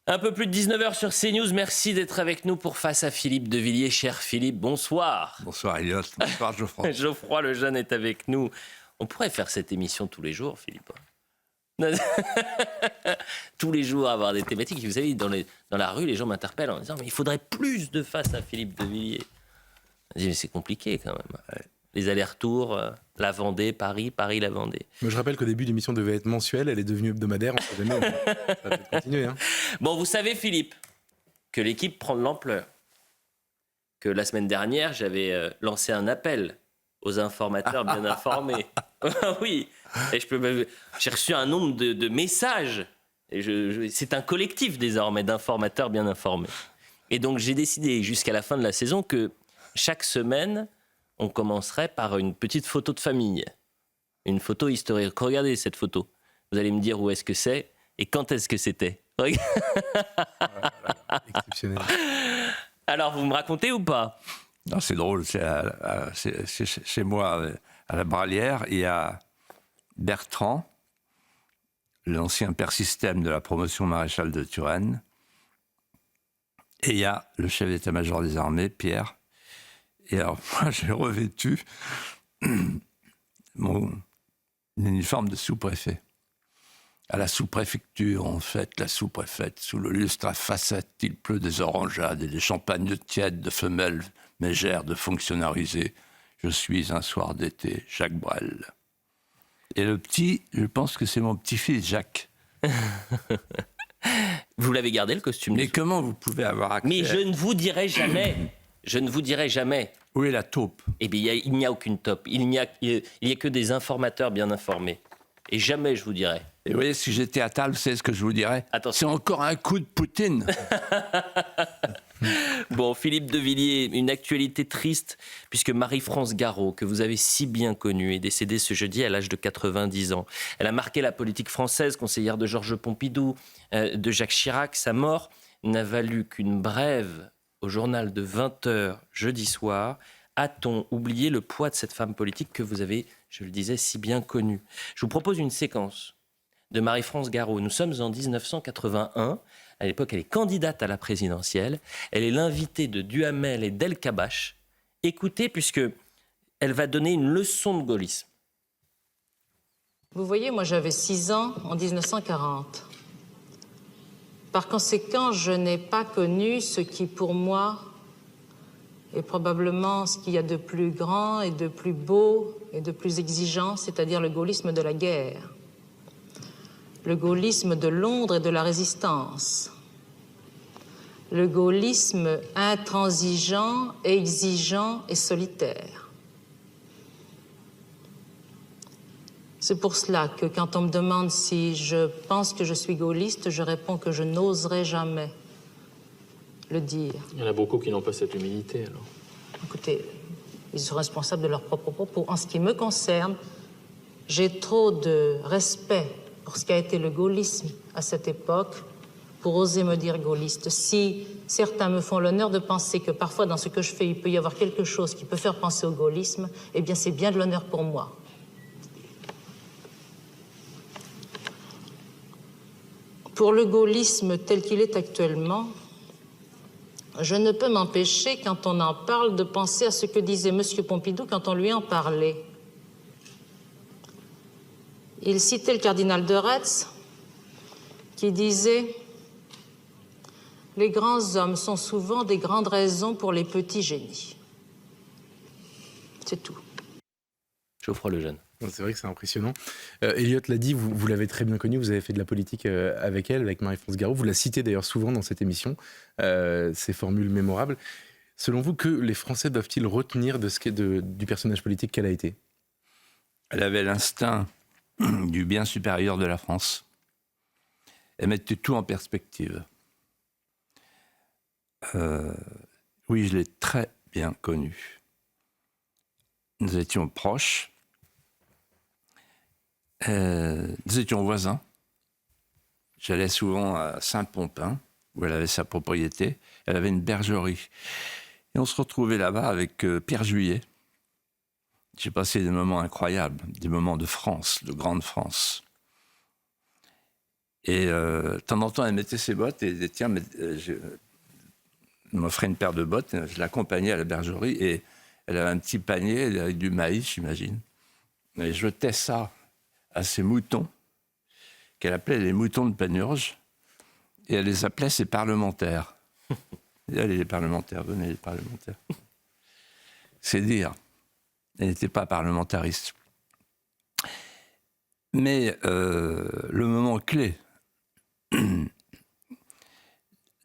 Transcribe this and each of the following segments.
Un peu plus de 19h sur CNews. Merci d'être avec nous pour Face à Philippe de Villiers. Cher Philippe, bonsoir. Bonsoir Elliot, bonsoir Geoffroy. Geoffroy Lejeune est avec nous. On pourrait faire cette émission tous les jours, Philippe. Tous les jours avoir des thématiques. Vous savez, dans la rue, les gens m'interpellent en disant mais il faudrait plus de Face à Philippe de Villiers. Je dis mais c'est compliqué quand même. Ouais. Les allers-retours, la Vendée, Paris, la Vendée. Mais je rappelle qu'au début, l'émission devait être mensuelle, elle est devenue hebdomadaire, on sait jamais, ça va peut-être continuer. Hein. Bon, vous savez, Philippe, que l'équipe prend de l'ampleur. Que la semaine dernière, j'avais lancé un appel aux informateurs bien informés. Oui, et j'ai reçu un nombre de messages. Et c'est un collectif désormais d'informateurs bien informés. Et donc, j'ai décidé jusqu'à la fin de la saison que chaque semaine, on commencerait par une petite photo de famille. Une photo historique. Regardez cette photo. Vous allez me dire où est-ce que c'est et quand est-ce que c'était. Exceptionnel. Alors, vous me racontez ou pas ? Non, c'est drôle. C'est chez moi, à la Bralière, il y a Bertrand, l'ancien père système de la promotion maréchal de Turenne, et il y a le chef d'état-major des armées, Pierre. Et alors, moi, j'ai revêtu mon uniforme de sous-préfet. À la sous-préfecture, en fait, la sous-préfète, sous le lustre à facettes, il pleut des orangeades et des champagnes tièdes de femelles mégères de fonctionnariser. Je suis un soir d'été, Jacques Brel. Et le petit, je pense que c'est mon petit-fils, Jacques. Vous l'avez gardé, le costume ? Mais comment vous pouvez avoir accès ? Mais je ne vous dirai jamais. Je ne vous dirai jamais. Où est la taupe ? Eh bien, il n'y a aucune taupe. Il n'y a que des informateurs bien informés. Et jamais je vous dirai. Et vous voyez, si j'étais à table, c'est ce que je vous dirais. Attention. C'est encore un coup de Poutine. Bon, Philippe de Villiers, une actualité triste, puisque Marie-France Garot, que vous avez si bien connue, est décédée ce jeudi à l'âge de 90 ans. Elle a marqué la politique française, conseillère de Georges Pompidou, de Jacques Chirac. Sa mort n'a valu qu'une brève au journal de 20h jeudi soir. A-t-on oublié le poids de cette femme politique que vous avez, je le disais, si bien connue ? Je vous propose une séquence de Marie-France Garot. Nous sommes en 1981. À l'époque, elle est candidate à la présidentielle. Elle est l'invitée de Duhamel et d'El Kabbach. Écoutez, puisque elle va donner une leçon de gaullisme. Vous voyez, moi j'avais 6 ans en 1940. Par conséquent, je n'ai pas connu ce qui, pour moi, est probablement ce qu'il y a de plus grand et de plus beau et de plus exigeant, c'est-à-dire le gaullisme de la guerre. Le gaullisme de Londres et de la résistance. Le gaullisme intransigeant, exigeant et solitaire. C'est pour cela que quand on me demande si je pense que je suis gaulliste, je réponds que je n'oserais jamais le dire. Il y en a beaucoup qui n'ont pas cette humilité, alors. Écoutez, ils sont responsables de leurs propres propos. En ce qui me concerne, j'ai trop de respect pour ce qu'a été le gaullisme à cette époque pour oser me dire gaulliste. Si certains me font l'honneur de penser que parfois dans ce que je fais, il peut y avoir quelque chose qui peut faire penser au gaullisme, eh bien c'est bien de l'honneur pour moi. Pour le gaullisme tel qu'il est actuellement, je ne peux m'empêcher, quand on en parle, de penser à ce que disait M. Pompidou quand on lui en parlait. Il citait le cardinal de Retz, qui disait « Les grands hommes sont souvent des grandes raisons pour les petits génies. » C'est tout. Geoffroy Lejeune. C'est vrai que c'est impressionnant. Elliot l'a dit, vous l'avez très bien connue, vous avez fait de la politique avec elle, avec Marie-France Garot. Vous la citez d'ailleurs souvent dans cette émission, ces formules mémorables. Selon vous, que les Français doivent-ils retenir du personnage politique qu'elle a été ? Elle avait l'instinct du bien supérieur de la France. Elle mettait tout en perspective. Oui, je l'ai très bien connue. Nous étions proches. Nous étions voisins. J'allais souvent à Saint-Pompin, où elle avait sa propriété. Elle avait une bergerie. Et on se retrouvait là-bas avec Pierre Juillet. J'ai passé des moments incroyables, des moments de France, de grande France. Et de temps en temps, elle mettait ses bottes et elle disait, tiens, elle m'offrait une paire de bottes. Je l'accompagnais à la bergerie et elle avait un petit panier avec du maïs, j'imagine. Et je jetais ça à ses moutons, qu'elle appelait les moutons de Panurge. Et elle les appelait ses parlementaires. Allez, les parlementaires, venez, les parlementaires. C'est dire. Elle n'était pas parlementariste. Mais le moment clé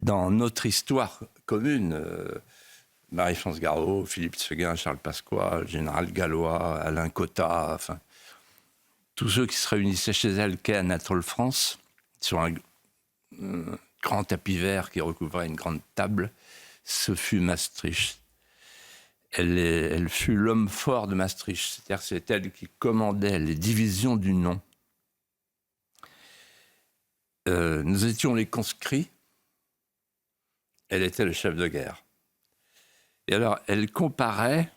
dans notre histoire commune, Marie-France Garot, Philippe Séguin, Charles Pasqua, le général Gallois, Alain Cotta, enfin, tous ceux qui se réunissaient chez elle, quai Anatole France, sur un grand tapis vert qui recouvrait une grande table, ce fut Maastricht. Elle fut l'homme fort de Maastricht, c'est-à-dire que c'est elle qui commandait les divisions du non. Nous étions les conscrits, elle était le chef de guerre. Et alors, elle comparait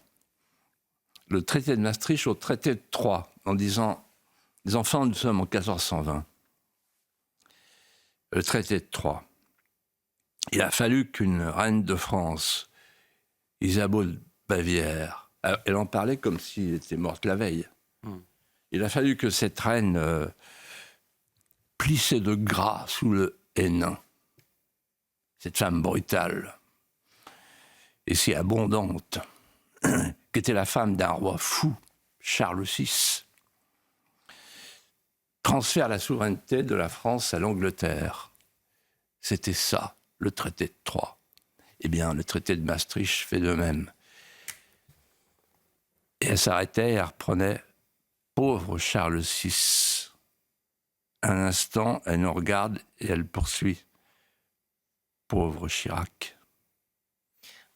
le traité de Maastricht au traité de Troyes, en disant, les enfants, nous sommes en 1420. Le traité de Troyes. Il a fallu qu'une reine de France, Isabeau de Bavière, elle en parlait comme s'il était morte la veille. Il a fallu que cette reine plissée de gras sous le Hénin, cette femme brutale et si abondante, qui était la femme d'un roi fou, Charles VI, transfère la souveraineté de la France à l'Angleterre. C'était ça, le traité de Troyes. Eh bien, le traité de Maastricht fait de même. Et elle s'arrêtait et elle reprenait « Pauvre Charles VI ». Un instant, elle nous regarde et elle poursuit « Pauvre Chirac ».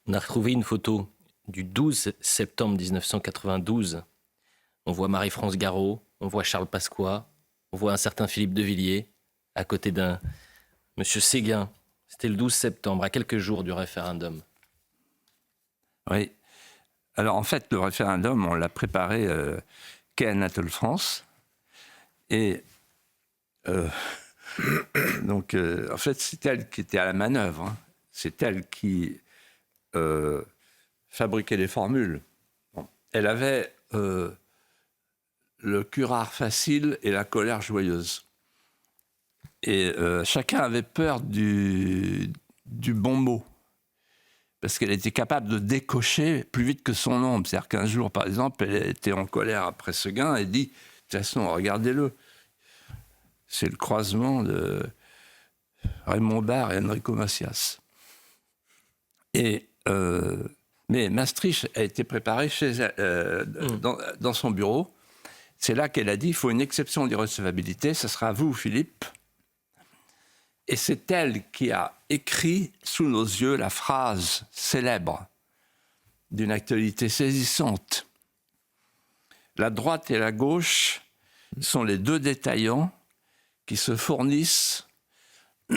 On a retrouvé une photo du 12 septembre 1992. On voit Marie-France Garot, on voit Charles Pasqua, on voit un certain Philippe de Villiers à côté d'un monsieur Séguin. C'était le 12 septembre, à quelques jours du référendum. Oui. Alors, en fait, le référendum, on l'a préparé quai Anatole France. Et donc, en fait, c'est elle qui était à la manœuvre. Hein. C'est elle qui fabriquait les formules. Bon. Elle avait le curare facile et la colère joyeuse. Et chacun avait peur du bon mot. Parce qu'elle était capable de décocher plus vite que son ombre. C'est-à-dire qu'un jour, par exemple, elle était en colère après Séguin et dit, de toute façon, regardez-le. C'est le croisement de Raymond Barre et Enrico Macias. Mais Maastricht a été préparé chez elle, dans son bureau. C'est là qu'elle a dit, il faut une exception d'irrecevabilité, ce sera vous, Philippe. Et c'est elle qui a écrit sous nos yeux la phrase célèbre d'une actualité saisissante. La droite et la gauche sont les deux détaillants qui se fournissent au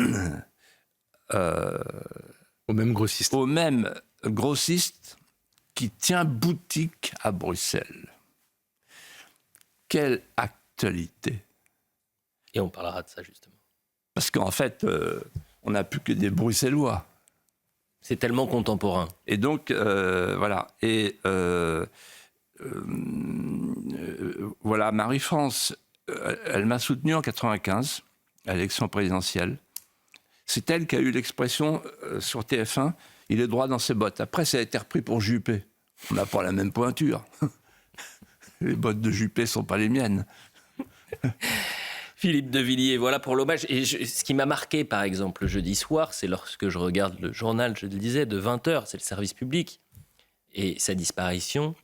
même grossiste. Au même grossiste qui tient boutique à Bruxelles. Quelle actualité! Et on parlera de ça, justement. Parce qu'en fait, on n'a plus que des Bruxellois. C'est tellement contemporain. Et donc, voilà. Et voilà, Marie-France, elle m'a soutenu en 1995, à l'élection présidentielle. C'est elle qui a eu l'expression sur TF1, il est droit dans ses bottes. Après, ça a été repris pour Juppé. On n'a pas la même pointure. Les bottes de Juppé ne sont pas les miennes. Philippe de Villiers, voilà pour l'hommage. Et ce qui m'a marqué, par exemple, le jeudi soir, c'est lorsque je regarde le journal, je le disais, de 20h, c'est le service public. Et sa disparition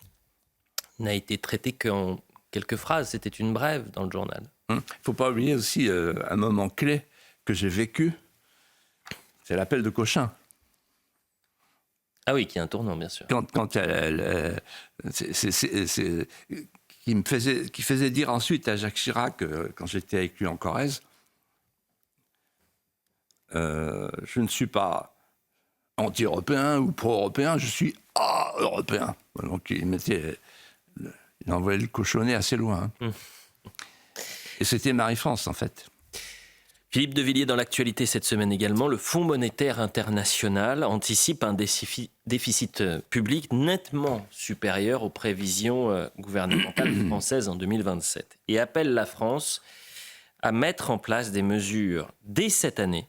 n'a été traitée qu'en quelques phrases. C'était une brève dans le journal. Il ne faut pas oublier aussi un moment clé que j'ai vécu. C'est l'appel de Cochin. Ah oui, qui est un tournant, bien sûr. Quand elle qui faisait dire ensuite à Jacques Chirac, quand j'étais avec lui en Corrèze, je ne suis pas anti-européen ou pro-européen, je suis européen. Donc il envoyait le cochonnet assez loin. Et c'était Marie-France, en fait. Philippe de Villiers, dans l'actualité cette semaine également, le Fonds monétaire international anticipe un déficit public nettement supérieur aux prévisions gouvernementales françaises en 2027 et appelle la France à mettre en place des mesures dès cette année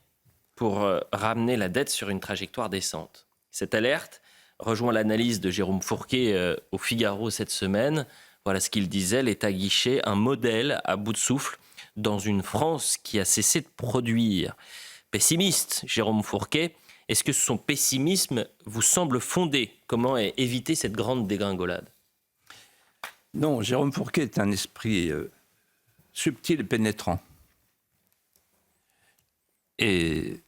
pour ramener la dette sur une trajectoire décente. Cette alerte rejoint l'analyse de Jérôme Fourquet au Figaro cette semaine. Voilà ce qu'il disait, l'État guichet, un modèle à bout de souffle dans une France qui a cessé de produire. Pessimiste, Jérôme Fourquet, est-ce que son pessimisme vous semble fondé? Comment éviter cette grande dégringolade? Non, Jérôme Fourquet est un esprit subtil et pénétrant. Et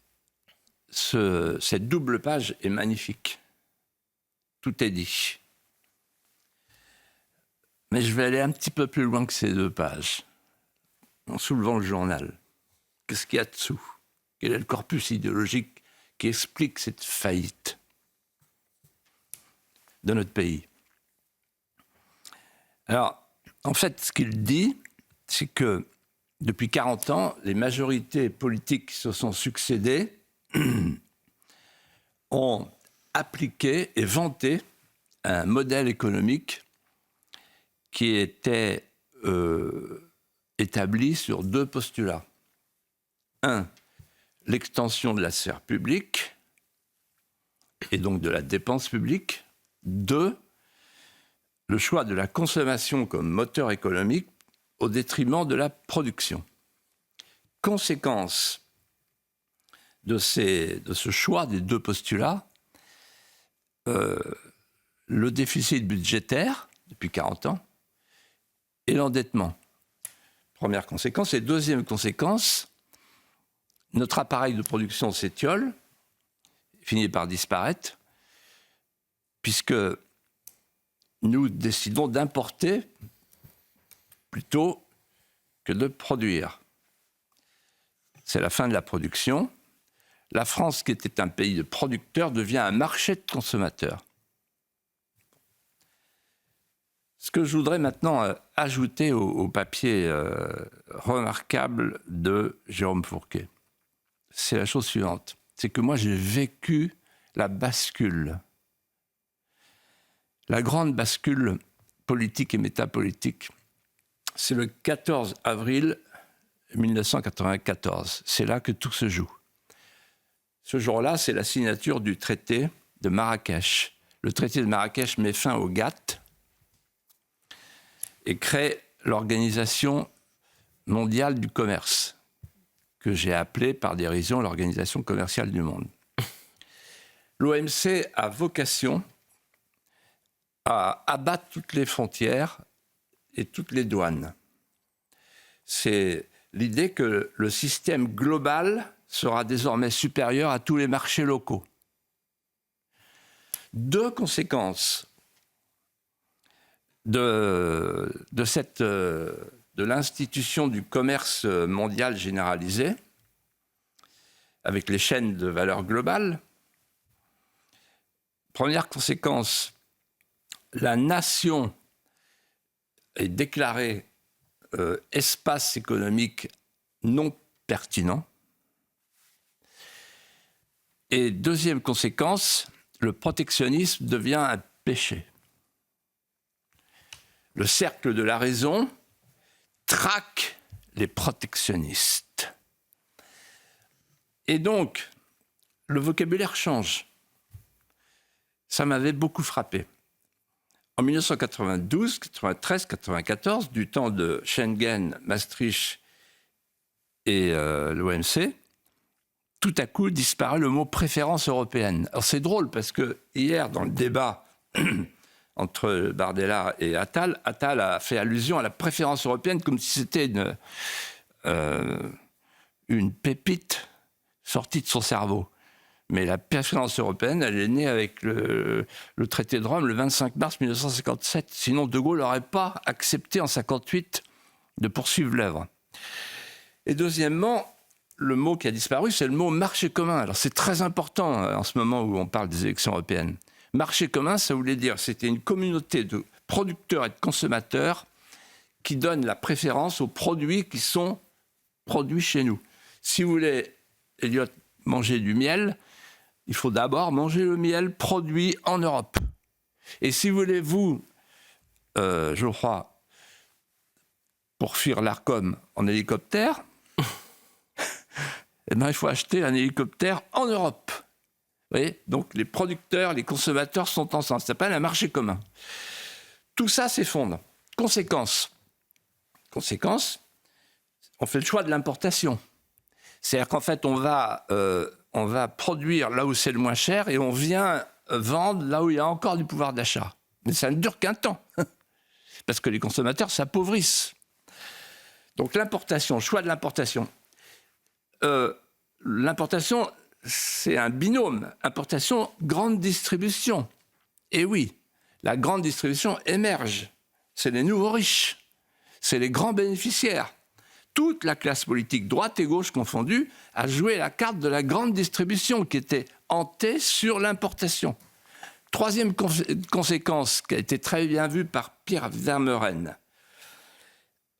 cette double page est magnifique. Tout est dit. Mais je vais aller un petit peu plus loin que ces 2 pages. En soulevant le journal. Qu'est-ce qu'il y a dessous? Quel est le corpus idéologique qui explique cette faillite de notre pays? Alors, en fait, ce qu'il dit, c'est que depuis 40 ans, les majorités politiques qui se sont succédées ont appliqué et vanté un modèle économique qui était établi sur 2 postulats. 1, l'extension de la sphère publique et donc de la dépense publique. 2, le choix de la consommation comme moteur économique au détriment de la production. Conséquence de ce choix des 2 postulats, le déficit budgétaire depuis 40 ans et l'endettement. Première conséquence. Et deuxième conséquence, notre appareil de production s'étiole, finit par disparaître, puisque nous décidons d'importer plutôt que de produire. C'est la fin de la production. La France, qui était un pays de producteurs, devient un marché de consommateurs. Ce que je voudrais maintenant ajouter au papier remarquable de Jérôme Fourquet, c'est la chose suivante. C'est que moi, j'ai vécu la bascule. La grande bascule politique et métapolitique. C'est le 14 avril 1994. C'est là que tout se joue. Ce jour-là, c'est la signature du traité de Marrakech. Le traité de Marrakech met fin au GATT et crée l'Organisation mondiale du commerce, que j'ai appelée par dérision l'Organisation commerciale du monde. L'OMC a vocation à abattre toutes les frontières et toutes les douanes. C'est l'idée que le système global sera désormais supérieur à tous les marchés locaux. 2 conséquences de l'institution du commerce mondial généralisé, avec les chaînes de valeur globale. Première conséquence, la nation est déclarée espace économique non pertinent. Et deuxième conséquence, le protectionnisme devient un péché. Le cercle de la raison traque les protectionnistes. Et donc, le vocabulaire change. Ça m'avait beaucoup frappé. En 1992, 93, 94, du temps de Schengen, Maastricht et l'OMC, tout à coup disparaît le mot préférence européenne. Alors c'est drôle parce que hier, dans le débat entre Bardella et Attal a fait allusion à la préférence européenne comme si c'était une pépite sortie de son cerveau. Mais la préférence européenne, elle est née avec le traité de Rome le 25 mars 1957. Sinon, De Gaulle n'aurait pas accepté en 1958 de poursuivre l'œuvre. Et deuxièmement, le mot qui a disparu, c'est le mot marché commun. Alors c'est très important en ce moment où on parle des élections européennes. Marché commun, ça voulait dire c'était une communauté de producteurs et de consommateurs qui donne la préférence aux produits qui sont produits chez nous. Si vous voulez, Elliot, manger du miel, il faut d'abord manger le miel produit en Europe. Et si vous voulez, je crois, pour fuir l'Arcom en hélicoptère, eh ben, il faut acheter un hélicoptère en Europe. Vous voyez ? Donc les producteurs, les consommateurs sont ensemble. Ça s'appelle un marché commun. Tout ça s'effondre. Conséquence, on fait le choix de l'importation. C'est-à-dire qu'en fait, on va produire là où c'est le moins cher et on vient vendre là où il y a encore du pouvoir d'achat. Mais ça ne dure qu'un temps, parce que les consommateurs s'appauvrissent. Donc l'importation, le choix de l'importation. L'importation, c'est un binôme. Importation, grande distribution. Et oui, la grande distribution émerge. C'est les nouveaux riches. C'est les grands bénéficiaires. Toute la classe politique, droite et gauche confondue, a joué la carte de la grande distribution qui était hantée sur l'importation. Troisième conséquence qui a été très bien vue par Pierre Vermeuren,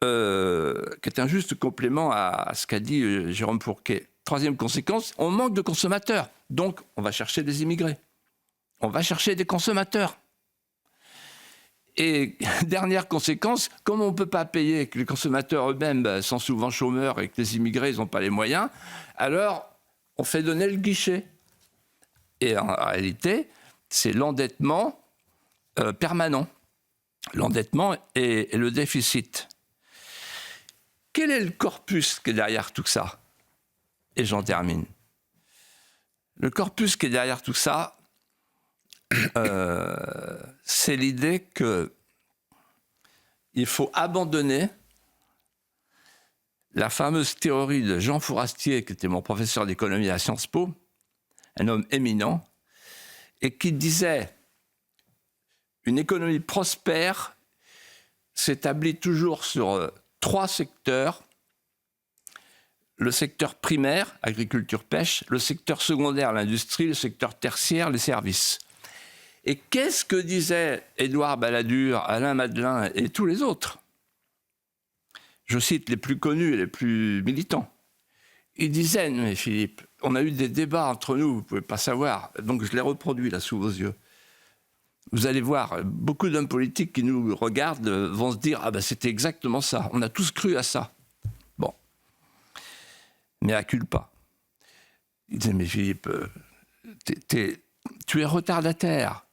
qui est un juste complément à ce qu'a dit Jérôme Fourquet. Troisième conséquence, on manque de consommateurs. Donc, on va chercher des immigrés. On va chercher des consommateurs. Et dernière conséquence, comme on ne peut pas payer, que les consommateurs eux-mêmes sont souvent chômeurs et que les immigrés n'ont pas les moyens, alors on fait donner le guichet. Et en réalité, c'est l'endettement permanent. L'endettement et le déficit. Quel est le corpus qui est derrière tout ça ? Et j'en termine. Le corpus qui est derrière tout ça, c'est l'idée qu'il faut abandonner la fameuse théorie de Jean Fourastier, qui était mon professeur d'économie à Sciences Po, un homme éminent, et qui disait une économie prospère s'établit toujours sur 3 secteurs. Le secteur primaire, agriculture-pêche, le secteur secondaire, l'industrie, le secteur tertiaire, les services. Et qu'est-ce que disaient Édouard Balladur, Alain Madelin et tous les autres ? Je cite les plus connus et les plus militants. Ils disaient, mais Philippe, on a eu des débats entre nous, vous ne pouvez pas savoir, donc je les reproduis là sous vos yeux. Vous allez voir, beaucoup d'hommes politiques qui nous regardent vont se dire « Ah ben c'était exactement ça, on a tous cru à ça ». Bon. Mais à culpa. Ils disaient « Mais Philippe, tu es retardataire.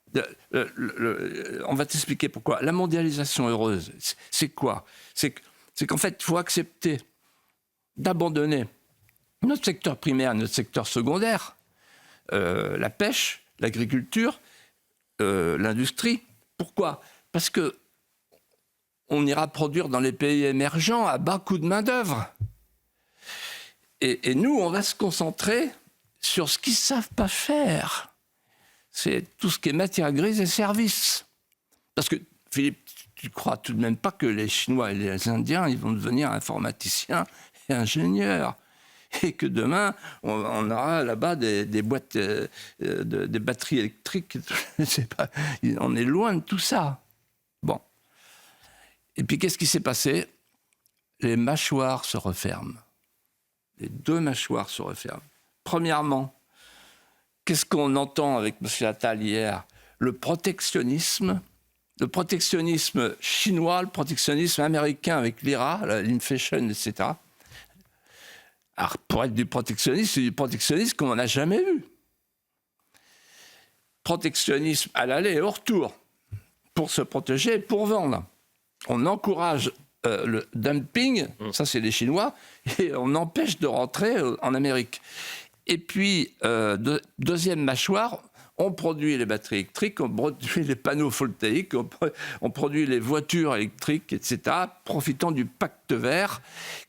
On va t'expliquer pourquoi. La mondialisation heureuse, c'est quoi ? C'est qu'en fait, il faut accepter d'abandonner notre secteur primaire, notre secteur secondaire, la pêche, l'agriculture, l'industrie. Pourquoi ? Parce que on ira produire dans les pays émergents à bas coût de main-d'œuvre. Et nous, on va se concentrer sur ce qu'ils ne savent pas faire. C'est tout ce qui est matière grise et services. Parce que, Philippe, tu ne crois tout de même pas que les Chinois et les Indiens, ils vont devenir informaticiens et ingénieurs. Et que demain, on aura là-bas des boîtes, des batteries électriques. Je sais pas, on est loin de tout ça. Bon. Et puis, qu'est-ce qui s'est passé ? Les mâchoires se referment. Les 2 mâchoires se referment. Premièrement, qu'est-ce qu'on entend avec M. Attal hier ? Le protectionnisme chinois, le protectionnisme américain avec l'IRA, l'inflation, etc. Alors, pour être du protectionnisme, c'est du protectionnisme qu'on n'a jamais vu. Protectionnisme à l'aller et au retour, pour se protéger et pour vendre. On encourage le dumping, ça c'est les Chinois, et on empêche de rentrer en Amérique. Et puis, deuxième mâchoire, on produit les batteries électriques, on produit les panneaux photovoltaïques, on produit les voitures électriques, etc., profitant du pacte vert,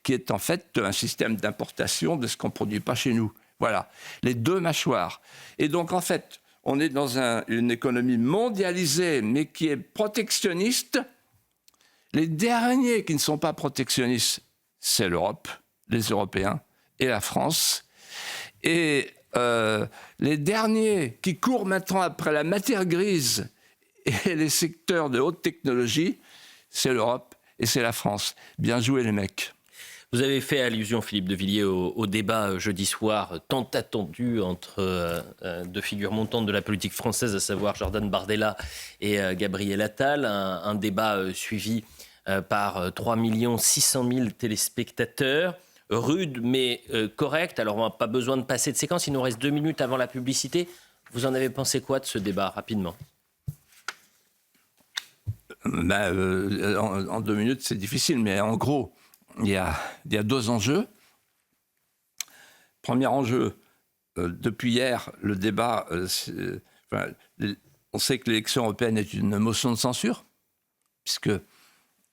qui est en fait un système d'importation de ce qu'on ne produit pas chez nous. Voilà, les 2 mâchoires. Et donc, en fait, on est dans une économie mondialisée, mais qui est protectionniste. Les derniers qui ne sont pas protectionnistes, c'est l'Europe, les Européens et la France. Et les derniers qui courent maintenant après la matière grise et les secteurs de haute technologie, c'est l'Europe et c'est la France. Bien joué les mecs. Vous avez fait allusion, Philippe de Villiers, au débat jeudi soir tant attendu entre deux figures montantes de la politique française, à savoir Jordan Bardella et Gabriel Attal. Un débat suivi par 3 600 000 téléspectateurs. Rude mais correct. Alors on n'a pas besoin de passer de séquence. Il nous reste 2 minutes avant la publicité. Vous en avez pensé quoi de ce débat, rapidement ? En 2 minutes, c'est difficile, mais en gros, il y a 2 enjeux. Premier enjeu, depuis hier, le débat, on sait que l'élection européenne est une motion de censure, puisque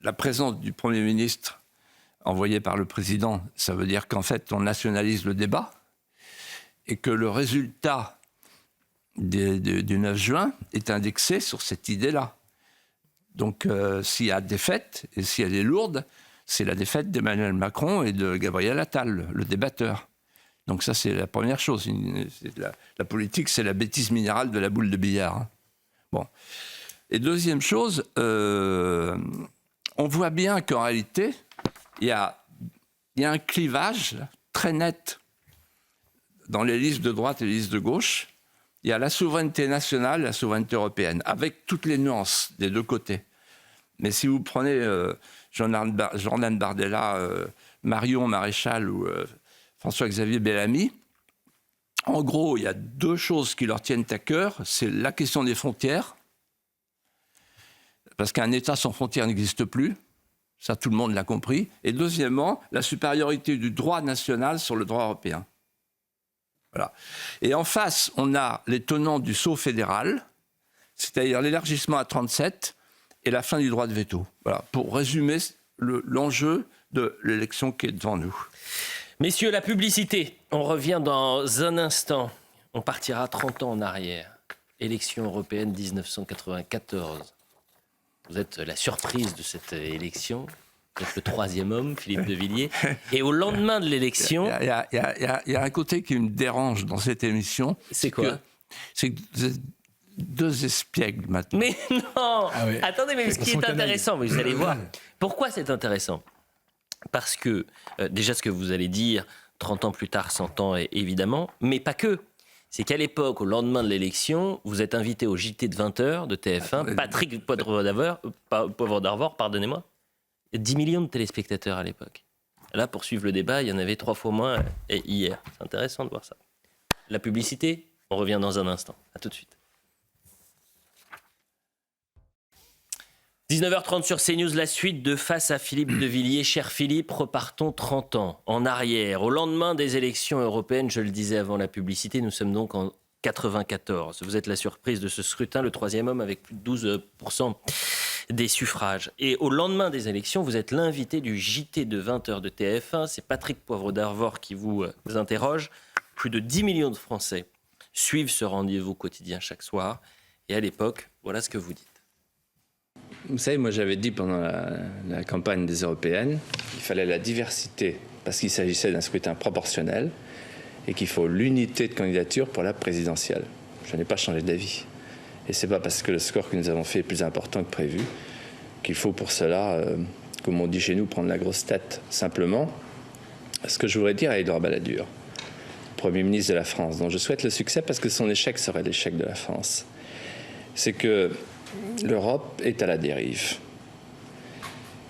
la présence du Premier ministre envoyé par le président, ça veut dire qu'en fait, on nationalise le débat, et que le résultat du 9 juin est indexé sur cette idée-là. Donc, s'il y a défaite, et si elle est lourde, c'est la défaite d'Emmanuel Macron et de Gabriel Attal, le débatteur. Donc ça, c'est la première chose. La politique, c'est la bêtise minérale de la boule de billard. Hein. Bon. Et deuxième chose, on voit bien qu'en réalité, il y a un clivage très net dans les listes de droite et les listes de gauche. Il y a la souveraineté nationale et la souveraineté européenne, avec toutes les nuances des deux côtés. Mais si vous prenez Jordan Bardella, Marion Maréchal ou François-Xavier Bellamy, en gros, il y a 2 choses qui leur tiennent à cœur. C'est la question des frontières, parce qu'un État sans frontières n'existe plus. Ça, tout le monde l'a compris. Et deuxièmement, la supériorité du droit national sur le droit européen. Voilà. Et en face, on a les tenants du sceau fédéral, c'est-à-dire l'élargissement à 37 et la fin du droit de veto. Voilà, pour résumer l'enjeu de l'élection qui est devant nous. Messieurs, la publicité, on revient dans un instant. On partira 30 ans en arrière. Élection européenne 1994. Vous êtes la surprise de cette élection. Vous êtes le 3e homme, Philippe de Villiers. Et au lendemain de l'élection... Il y a un côté qui me dérange dans cette émission. C'est quoi ? C'est que vous êtes 2 espiègles maintenant. Mais non Attendez, mais ce qui est intéressant, vous allez voir. Pourquoi c'est intéressant ? Parce que, déjà, ce que vous allez dire, 30 ans plus tard, 100 ans, évidemment, mais pas que. C'est qu'à l'époque, au lendemain de l'élection, vous êtes invité au JT de 20h de TF1, Patrick Poivre d'Arvor, pardonnez-moi, 10 millions de téléspectateurs à l'époque. Là, pour suivre le débat, il y en avait 3 fois moins hier. C'est intéressant de voir ça. La publicité, on revient dans un instant. À tout de suite. 19h30 sur CNews, la suite de Face à Philippe de Villiers. Cher Philippe, repartons 30 ans en arrière. Au lendemain des élections européennes, je le disais avant la publicité, nous sommes donc en 94. Vous êtes la surprise de ce scrutin, le 3e homme avec plus de 12% des suffrages. Et au lendemain des élections, vous êtes l'invité du JT de 20h de TF1. C'est Patrick Poivre d'Arvor qui vous interroge. Plus de 10 millions de Français suivent ce rendez-vous quotidien chaque soir. Et à l'époque, voilà ce que vous dites. Vous savez, moi j'avais dit pendant la campagne des européennes qu'il fallait la diversité parce qu'il s'agissait d'un scrutin proportionnel et qu'il faut l'unité de candidature pour la présidentielle. Je n'ai pas changé d'avis. Et c'est pas parce que le score que nous avons fait est plus important que prévu qu'il faut pour cela, comme on dit chez nous, prendre la grosse tête. Simplement, ce que je voudrais dire à Édouard Balladur, Premier ministre de la France, dont je souhaite le succès parce que son échec serait l'échec de la France, c'est que l'Europe est à la dérive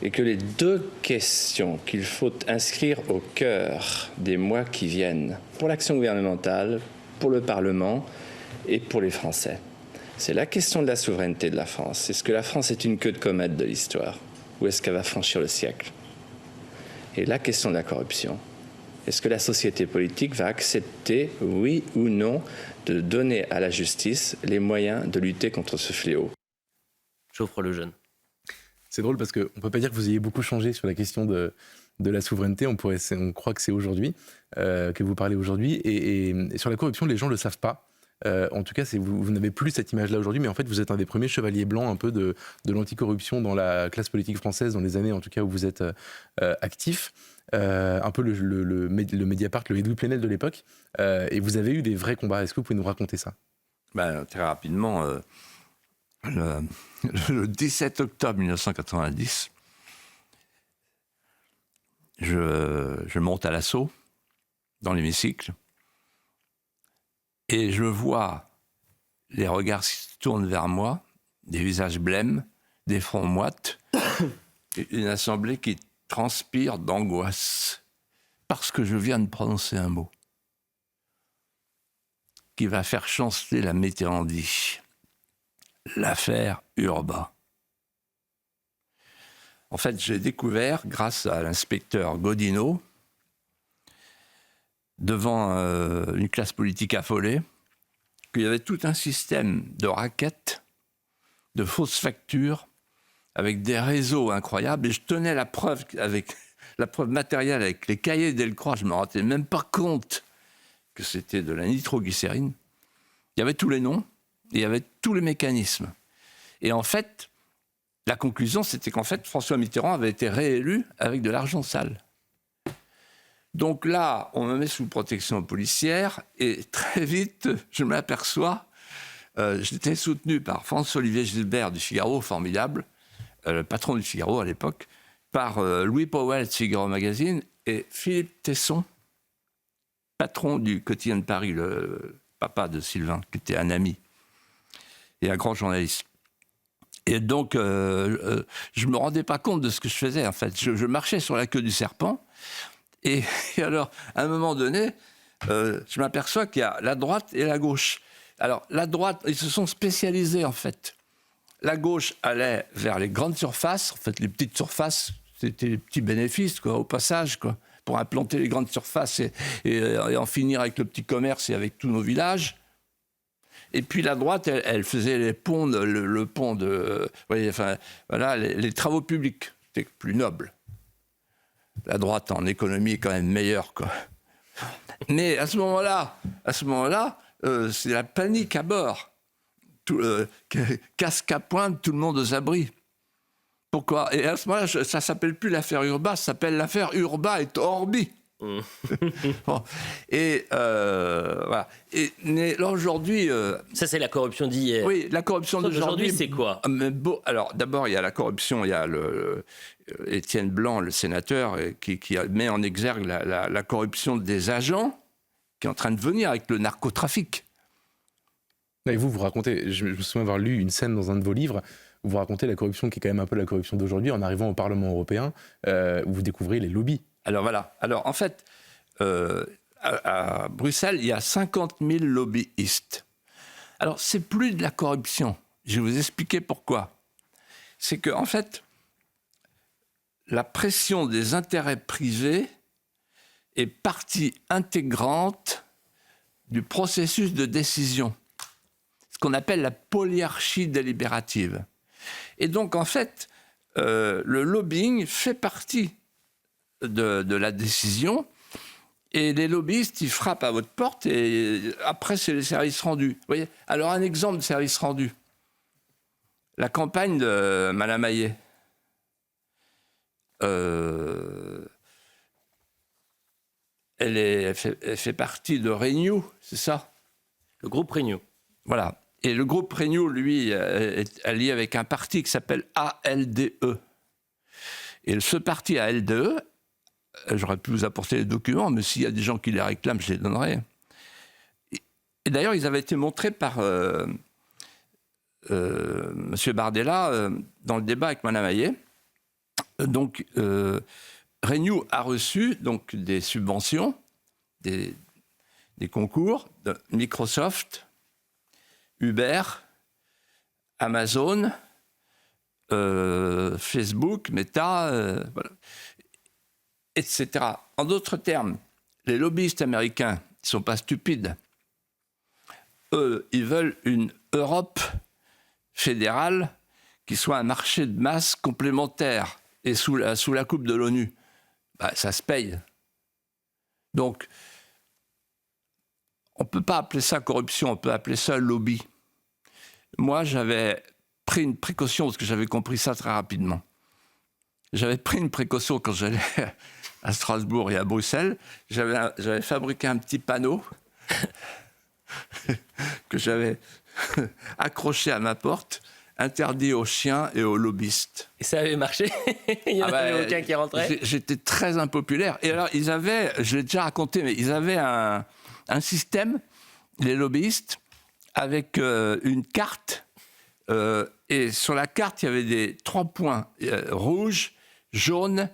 et que les 2 questions qu'il faut inscrire au cœur des mois qui viennent pour l'action gouvernementale, pour le Parlement et pour les Français, c'est la question de la souveraineté de la France. Est-ce que la France est une queue de comète de l'histoire ou est-ce qu'elle va franchir le siècle ? Et la question de la corruption. Est-ce que la société politique va accepter, oui ou non, de donner à la justice les moyens de lutter contre ce fléau ? Geoffroy Lejeune. C'est drôle parce qu'on ne peut pas dire que vous ayez beaucoup changé sur la question de la souveraineté. On croit que c'est aujourd'hui, que vous parlez aujourd'hui. Et sur la corruption, les gens ne le savent pas. En tout cas, vous n'avez plus cette image-là aujourd'hui, mais en fait, vous êtes un des premiers chevaliers blancs un peu de l'anticorruption dans la classe politique française, dans les années en tout cas où vous êtes actif. Un peu le Mediapart, le Edoui Plenel de l'époque. Et vous avez eu des vrais combats. Est-ce que vous pouvez nous raconter ça ? Très rapidement, le 17 octobre 1990, je monte à l'assaut, dans l'hémicycle, et je vois les regards qui se tournent vers moi, des visages blêmes, des fronts moites, une assemblée qui transpire d'angoisse, parce que je viens de prononcer un mot qui va faire chanceler la Météorandie. L'affaire Urbain. En fait, j'ai découvert, grâce à l'inspecteur Godineau, devant une classe politique affolée, qu'il y avait tout un système de raquettes, de fausses factures, avec des réseaux incroyables. Et je tenais la preuve matérielle avec les cahiers Delcroix. Je ne me rendais même pas compte que c'était de la nitroglycérine. Il y avait tous les noms, et il y avait tous les mécanismes. Et en fait, la conclusion, c'était qu'en fait, François Mitterrand avait été réélu avec de l'argent sale. Donc là, on me met sous protection policière, et très vite, je m'aperçois, j'étais soutenu par François-Olivier Gilbert du Figaro, formidable, le patron du Figaro à l'époque, par Louis Powell de Figaro Magazine, et Philippe Tesson, patron du Quotidien de Paris, le papa de Sylvain, qui était un ami et un grand journaliste. Et donc, je ne me rendais pas compte de ce que je faisais, en fait. Je marchais sur la queue du serpent, et alors, à un moment donné, je m'aperçois qu'il y a la droite et la gauche. Alors, la droite, ils se sont spécialisés, en fait. La gauche allait vers les grandes surfaces. En fait, les petites surfaces, c'était les petits bénéfices, quoi, au passage, quoi, pour implanter les grandes surfaces et en finir avec le petit commerce et avec tous nos villages. Et puis la droite, elle faisait les ponts, le pont de... voyez, enfin, voilà, les travaux publics. C'était plus noble. La droite en économie est quand même meilleure, quoi. Mais à ce moment-là, c'est la panique à bord. Casque à pointe, tout le monde aux abris. Pourquoi ? Et à ce moment-là, ça ne s'appelle plus l'affaire Urbain, ça s'appelle l'affaire Urbain et Orbi. Bon. Et voilà. Mais là, aujourd'hui... Ça, c'est la corruption d'hier. Oui, la corruption d'aujourd'hui, c'est quoi ? Alors, d'abord, il y a la corruption, il y a Étienne Blanc, le sénateur, qui met en exergue la corruption des agents, qui est en train de venir avec le narcotrafic. Et vous racontez, je me souviens avoir lu une scène dans un de vos livres, où vous racontez la corruption qui est quand même un peu la corruption d'aujourd'hui, en arrivant au Parlement européen, où vous découvrez les lobbies. Alors voilà, en fait, à Bruxelles, il y a 50 000 lobbyistes. Alors, c'est plus de la corruption. Je vais vous expliquer pourquoi. C'est qu'en fait, la pression des intérêts privés est partie intégrante du processus de décision, ce qu'on appelle la polyarchie délibérative. Et donc, en fait, le lobbying fait partie de la décision, et les lobbyistes, ils frappent à votre porte, et après, c'est les services rendus. Vous voyez ? Alors, un exemple de service rendu. La campagne de Mme Hayet. Elle fait partie de Renew, c'est ça ? Le groupe Renew. Voilà. Et le groupe Renew, lui, est allié avec un parti qui s'appelle ALDE. Et ce parti ALDE, j'aurais pu vous apporter les documents, mais s'il y a des gens qui les réclament, je les donnerai. Et d'ailleurs, ils avaient été montrés par M. Bardella dans le débat avec Mme Hayet. Donc, Renew a reçu donc, des subventions, des concours de Microsoft, Uber, Amazon, Facebook, Meta, voilà, etc. En d'autres termes, les lobbyistes américains ne sont pas stupides. Eux, ils veulent une Europe fédérale qui soit un marché de masse complémentaire et sous la coupe de l'ONU. Bah, ça se paye. Donc, on ne peut pas appeler ça corruption, on peut appeler ça lobby. Moi, j'avais pris une précaution, parce que j'avais compris ça très rapidement. J'avais pris une précaution quand j'allais à Strasbourg et à Bruxelles. J'avais fabriqué un petit panneau que j'avais accroché à ma porte, interdit aux chiens et aux lobbyistes. Et ça avait marché? Il n'y en avait aucun qui rentrait? J'étais très impopulaire. Et alors, ils avaient, je l'ai déjà raconté, mais ils avaient un système, les lobbyistes, avec une carte. Et sur la carte, il y avait 3 points, rouge, jaune,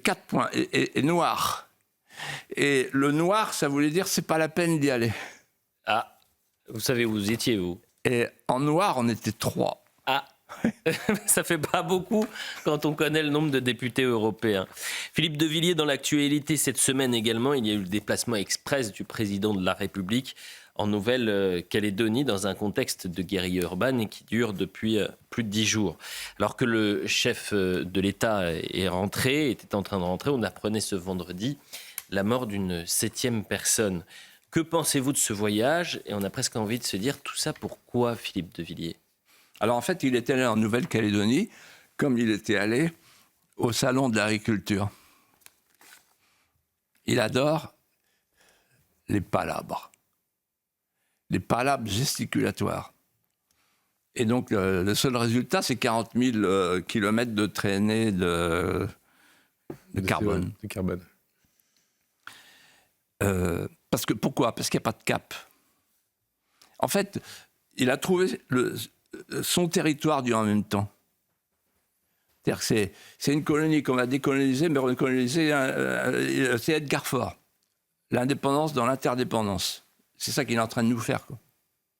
4 points, et noir. Et le noir, ça voulait dire c'est pas la peine d'y aller. Ah, vous savez où vous étiez, vous? Et en noir, on était 3. Ah, ça fait pas beaucoup quand on connaît le nombre de députés européens. Philippe de Villiers, dans l'actualité cette semaine également, il y a eu le déplacement express du président de la République en Nouvelle-Calédonie dans un contexte de guérilla urbaine qui dure depuis plus de 10 jours. Alors que le chef de l'État était en train de rentrer, on apprenait ce vendredi la mort d'une 7e personne. Que pensez-vous de ce voyage? Et on a presque envie de se dire, tout ça pourquoi, Philippe de Villiers? Alors en fait, il était allé en Nouvelle-Calédonie comme il était allé au salon de l'agriculture. Il adore les palabres gesticulatoires. Et donc le seul résultat, c'est 40 000 kilomètres de traînées de carbone. De carbone. Pourquoi? Parce qu'il n'y a pas de cap. En fait, il a trouvé son territoire du en même temps. C'est-à-dire que c'est une colonie qu'on va décoloniser, mais recoloniser, c'est Edgar Faure. L'indépendance dans l'interdépendance. C'est ça qu'il est en train de nous faire, quoi.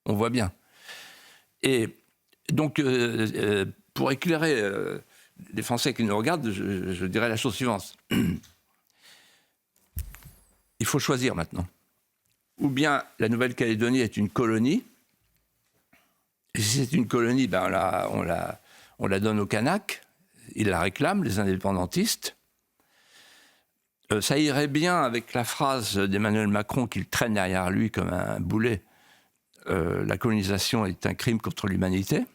On voit bien. Et donc, pour éclairer les Français qui nous regardent, je dirais la chose suivante. Il faut choisir maintenant. Ou bien la Nouvelle-Calédonie est une colonie. Et si c'est une colonie, ben on la donne aux Kanaks. Ils la réclament, les indépendantistes. Ça irait bien avec la phrase d'Emmanuel Macron qu'il traîne derrière lui comme un boulet. La colonisation est un crime contre l'humanité.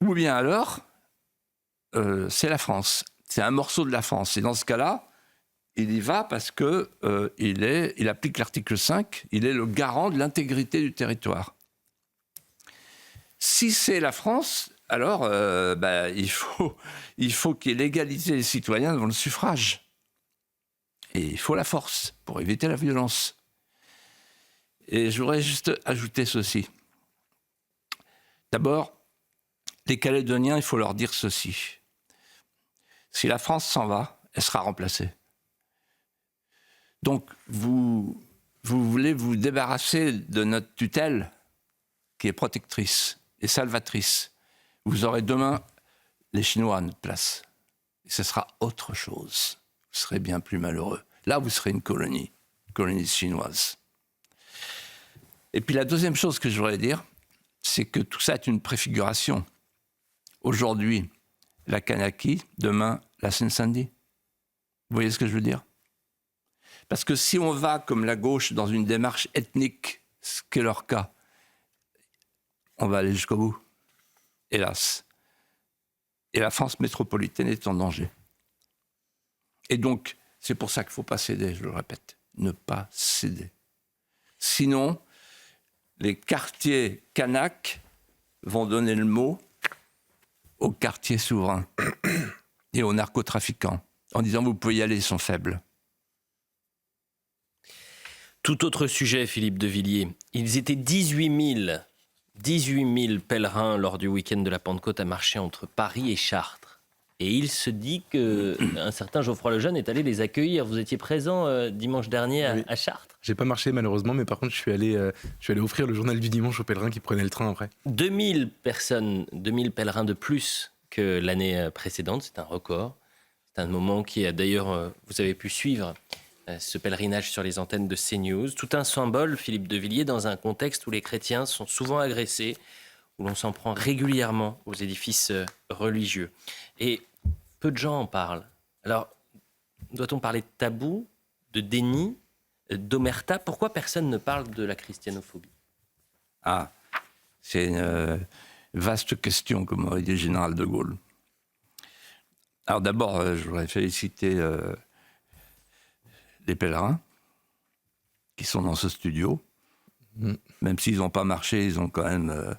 Ou bien alors, c'est la France. C'est un morceau de la France. Et dans ce cas-là, il y va parce qu'il applique l'article 5, il est le garant de l'intégrité du territoire. Si c'est la France, alors il faut qu'il y ait l'égalité des citoyens devant le suffrage. Et il faut la force pour éviter la violence. Et je voudrais juste ajouter ceci. D'abord, les Calédoniens, il faut leur dire ceci. Si la France s'en va, elle sera remplacée. Donc, vous voulez vous débarrasser de notre tutelle, qui est protectrice et salvatrice. Vous aurez demain les Chinois à notre place. Et ce sera autre chose. Vous serez bien plus malheureux. Là, vous serez une colonie chinoise. Et puis la deuxième chose que je voudrais dire, c'est que tout ça est une préfiguration. Aujourd'hui, la Kanaki, demain, la Seine-Saint-Denis. Vous voyez ce que je veux dire? Parce que si on va, comme la gauche, dans une démarche ethnique, ce qui est leur cas, on va aller jusqu'au bout, hélas. Et la France métropolitaine est en danger. Et donc, c'est pour ça qu'il ne faut pas céder, je le répète, ne pas céder. Sinon, les quartiers kanaks vont donner le mot aux quartiers souverains et aux narcotrafiquants, en disant vous pouvez y aller, ils sont faibles. Tout autre sujet, Philippe de Villiers. Ils étaient 18 000 pèlerins lors du week-end de la Pentecôte à marcher entre Paris et Chartres. Et il se dit qu'un certain Geoffroy Lejeune est allé les accueillir. Vous étiez présent dimanche dernier à Chartres. J'ai pas marché malheureusement, mais par contre je suis allé offrir le journal du dimanche aux pèlerins qui prenaient le train après. 2000 pèlerins de plus que l'année précédente, c'est un record. C'est un moment qui a d'ailleurs, vous avez pu suivre ce pèlerinage sur les antennes de CNews. Tout un symbole, Philippe de Villiers, dans un contexte où les chrétiens sont souvent agressés, où l'on s'en prend régulièrement aux édifices religieux. Et peu de gens en parlent. Alors, doit-on parler de tabou, de déni, d'omerta? Pourquoi personne ne parle de la christianophobie? Ah, c'est une vaste question, comme aurait dit le général de Gaulle. Alors d'abord, je voudrais féliciter les pèlerins qui sont dans ce studio. Même s'ils n'ont pas marché, ils ont quand même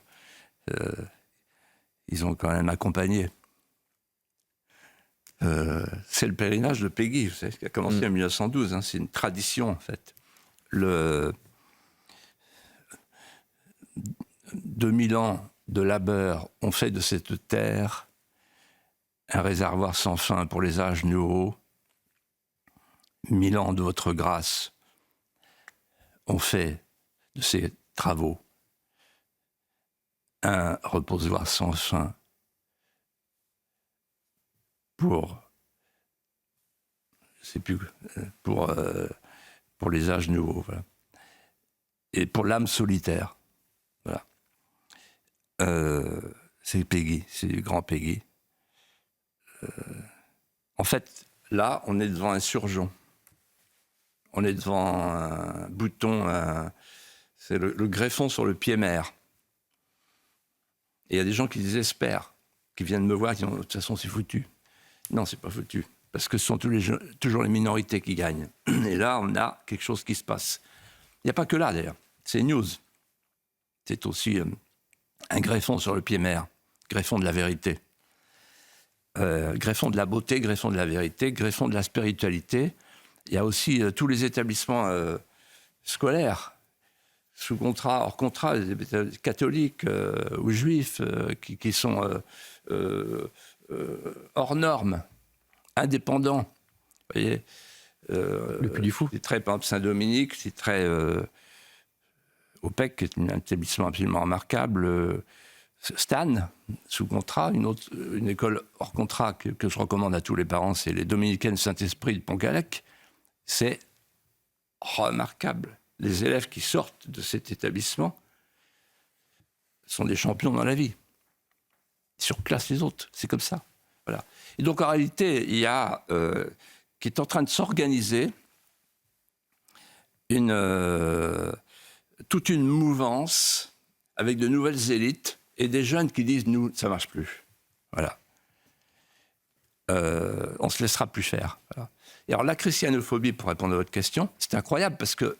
accompagné. C'est le pèlerinage de Péguy, vous savez, qui a commencé en 1912. C'est une tradition, en fait. 2000 ans de labeur ont fait de cette terre un réservoir sans fin pour les âges nouveaux. 1000 ans de votre grâce ont fait de ces travaux un reposoir sans fin pour les âges nouveaux, voilà. Et pour l'âme solitaire, voilà. C'est Péguy, c'est du grand Péguy. En fait, là, on est devant un surgeon. On est devant un bouton, c'est le greffon sur le pied mère. Et il y a des gens qui désespèrent, qui viennent me voir, qui disent « de toute façon, c'est foutu ». Non, c'est pas foutu, parce que ce sont toujours les minorités qui gagnent. Et là, on a quelque chose qui se passe. Il n'y a pas que là, d'ailleurs. C'est News. C'est aussi un greffon sur le pied mère, greffon de la vérité. Greffon de la beauté, greffon de la vérité, greffon de la spiritualité. Il y a aussi tous les établissements scolaires, sous contrat, hors contrat, les catholiques ou juifs, qui sont hors normes, indépendants. Vous voyez, le Puy du Fou. C'est très, par exemple, Saint-Dominique, c'est très... OPEC, qui est un établissement absolument remarquable. Stan, sous contrat, une école hors contrat que je recommande à tous les parents, c'est les Dominicaines Saint-Esprit de Pont-Calec. C'est remarquable. Les élèves qui sortent de cet établissement sont des champions dans la vie. Ils surclassent les autres, c'est comme ça. Voilà. Et donc en réalité, il y a, qui est en train de s'organiser toute une mouvance avec de nouvelles élites et des jeunes qui disent « nous, ça ne marche plus ». Voilà. On ne se laissera plus faire. Voilà. Et alors la christianophobie, pour répondre à votre question, c'est incroyable parce que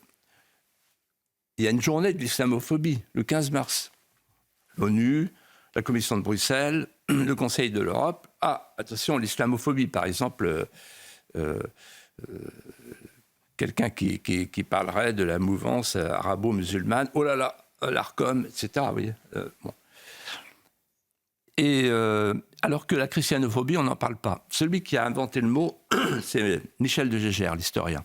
il y a une journée de l'islamophobie, le 15 mars. L'ONU, la Commission de Bruxelles, le Conseil de l'Europe. Ah, attention, l'islamophobie, par exemple, quelqu'un qui parlerait de la mouvance arabo-musulmane, oh là là, l'ARCOM, etc. Vous voyez, bon. Et alors que la christianophobie, on n'en parle pas. Celui qui a inventé le mot, c'est Michel de Gégère, l'historien.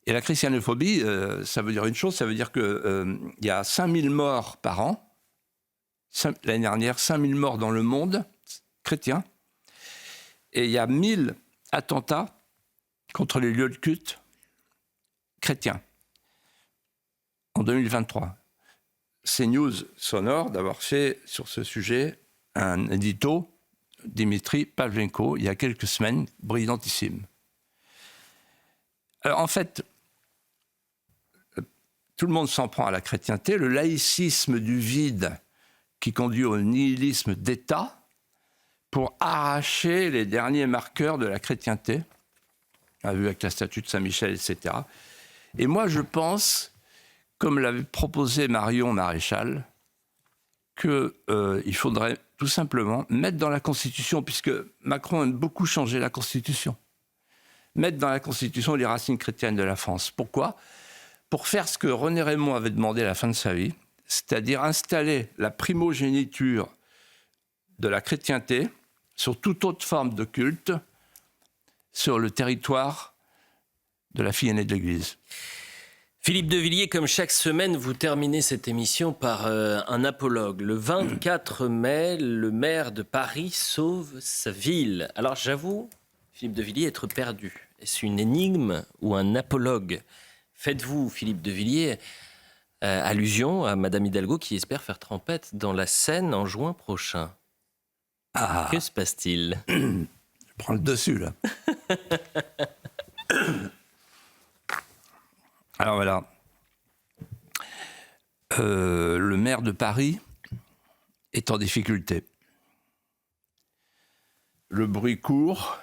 Et la christianophobie, ça veut dire une chose, ça veut dire qu'il y a 5000 morts par an, l'année dernière, 5000 morts dans le monde, chrétiens, et il y a 1000 attentats contre les lieux de culte chrétiens en 2023. CNews s'honore d'avoir fait sur ce sujet un édito, Dimitri Pavlenko, il y a quelques semaines, brillantissime. Alors en fait, tout le monde s'en prend à la chrétienté, le laïcisme du vide qui conduit au nihilisme d'État pour arracher les derniers marqueurs de la chrétienté, on a vu avec la statue de Saint-Michel, etc. Et moi, je pense, comme l'avait proposé Marion Maréchal, qu'il faudrait tout simplement mettre dans la Constitution, puisque Macron aime beaucoup changer la Constitution, mettre dans la Constitution les racines chrétiennes de la France. Pourquoi ? Pour faire ce que René Raymond avait demandé à la fin de sa vie, c'est-à-dire installer la primogéniture de la chrétienté sur toute autre forme de culte sur le territoire de la fille aînée de l'Église. Philippe de Villiers, comme chaque semaine, vous terminez cette émission par un apologue. Le 24 mai, le maire de Paris sauve sa ville. Alors j'avoue, Philippe de Villiers, être perdu. Est-ce une énigme ou un apologue ? Faites-vous, Philippe de Villiers, allusion à Madame Hidalgo qui espère faire trempette dans la Seine en juin prochain. Ah. Que se passe-t-il ? Je prends le dessus, là. Alors voilà. Le maire de Paris est en difficulté. Le bruit court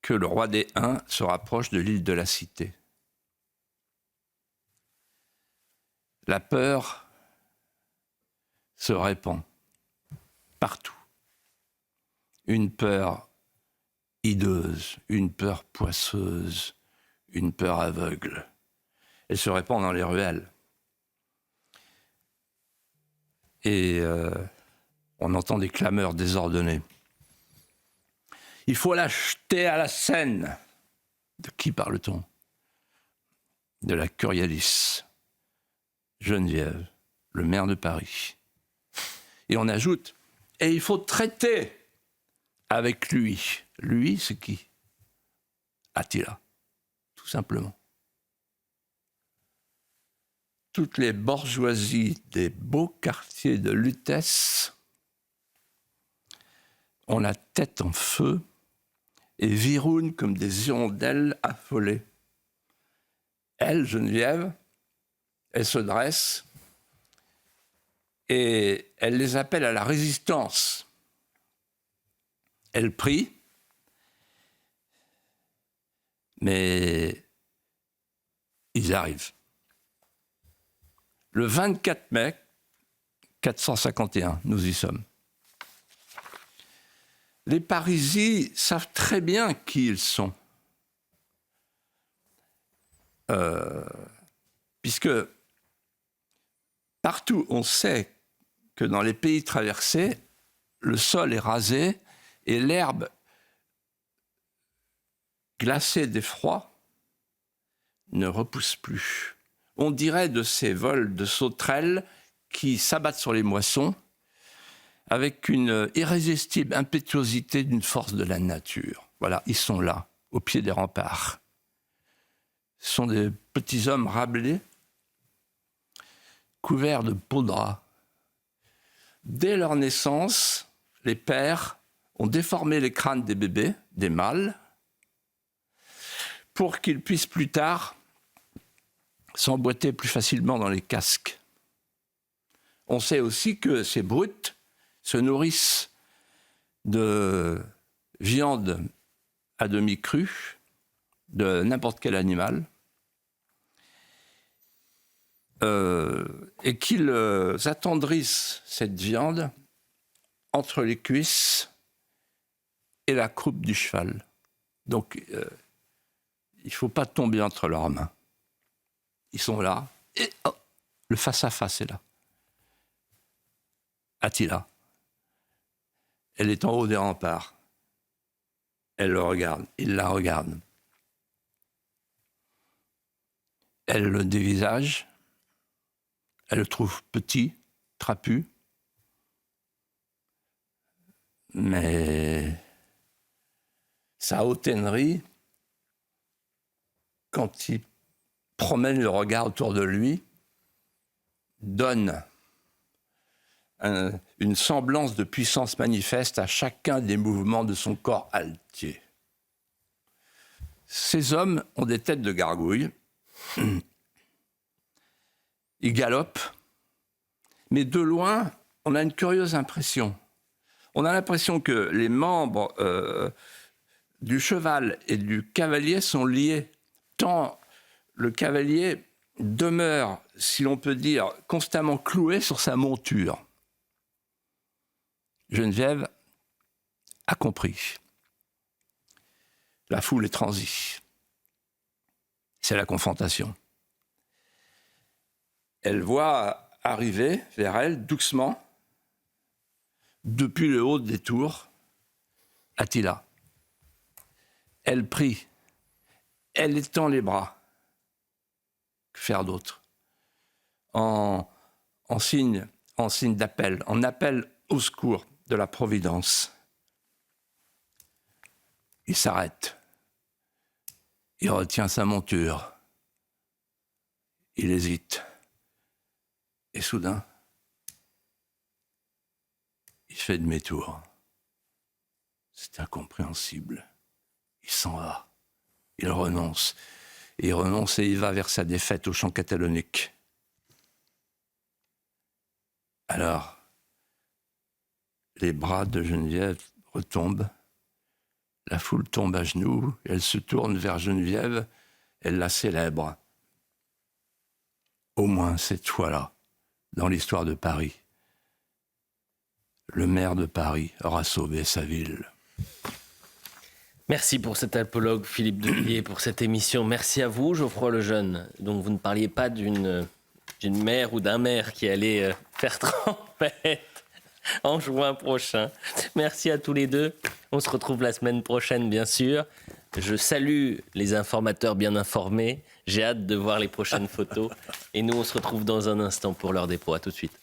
que le roi des Huns se rapproche de l'île de la Cité. La peur se répand partout. Une peur hideuse, une peur poisseuse, une peur aveugle. Elle se répand dans les ruelles. Et on entend des clameurs désordonnées. Il faut la jeter à la Seine. De qui parle-t-on? De la Curialis, Geneviève, le maire de Paris. Et on ajoute, et il faut traiter avec lui. Lui, c'est qui? Attila, tout simplement. Toutes les bourgeoisies des beaux quartiers de Lutèce ont la tête en feu et virounent comme des hirondelles affolées. Elle, Geneviève, elle se dresse et elle les appelle à la résistance. Elle prie, mais ils arrivent. Le 24 mai 451, nous y sommes. Les Parisis savent très bien qui ils sont. Puisque partout, on sait que dans les pays traversés, le sol est rasé et l'herbe glacée d'effroi ne repousse plus. On dirait de ces vols de sauterelles qui s'abattent sur les moissons avec une irrésistible impétuosité d'une force de la nature. Voilà, ils sont là, au pied des remparts. Ce sont des petits hommes râblés, couverts de peau de rat. Dès leur naissance, les pères ont déformé les crânes des bébés, des mâles, pour qu'ils puissent plus tard s'emboîter plus facilement dans les casques. On sait aussi que ces brutes se nourrissent de viande à demi crue, de n'importe quel animal, et qu'ils attendrissent cette viande entre les cuisses et la croupe du cheval. Donc, il ne faut pas tomber entre leurs mains. Ils sont là, et le face-à-face est là. Attila. Elle est en haut des remparts. Elle le regarde, il la regarde. Elle le dévisage. Elle le trouve petit, trapu. Mais sa hautainerie, quand il promène le regard autour de lui, donne une semblance de puissance manifeste à chacun des mouvements de son corps altier. Ces hommes ont des têtes de gargouilles. Ils galopent, mais de loin, on a une curieuse impression. On a l'impression que les membres du cheval et du cavalier sont liés, tant le cavalier demeure, si l'on peut dire, constamment cloué sur sa monture. Geneviève a compris. La foule est transie. C'est la confrontation. Elle voit arriver vers elle, doucement, depuis le haut des tours, Attila. Elle prie. Elle étend les bras. Que faire d'autre? En signe d'appel, en appel au secours de la Providence. Il s'arrête. Il retient sa monture. Il hésite. Et soudain, il fait demi-tour. C'est incompréhensible. Il s'en va. Il renonce. Il renonce et il va vers sa défaite au champ catalonique. Alors, les bras de Geneviève retombent. La foule tombe à genoux. Elle se tourne vers Geneviève. Elle la célèbre. au moins cette fois-là, dans l'histoire de Paris, le maire de Paris aura sauvé sa ville. Merci pour cet apologue, Philippe de Villiers, pour cette émission. Merci à vous, Geoffroy Lejeune. Donc vous ne parliez pas d'une mère ou d'un maire qui allait faire tempête en juin prochain. Merci à tous les deux. On se retrouve la semaine prochaine, bien sûr. Je salue les informateurs bien informés. J'ai hâte de voir les prochaines photos. Et nous, on se retrouve dans un instant pour l'heure des pros. À tout de suite.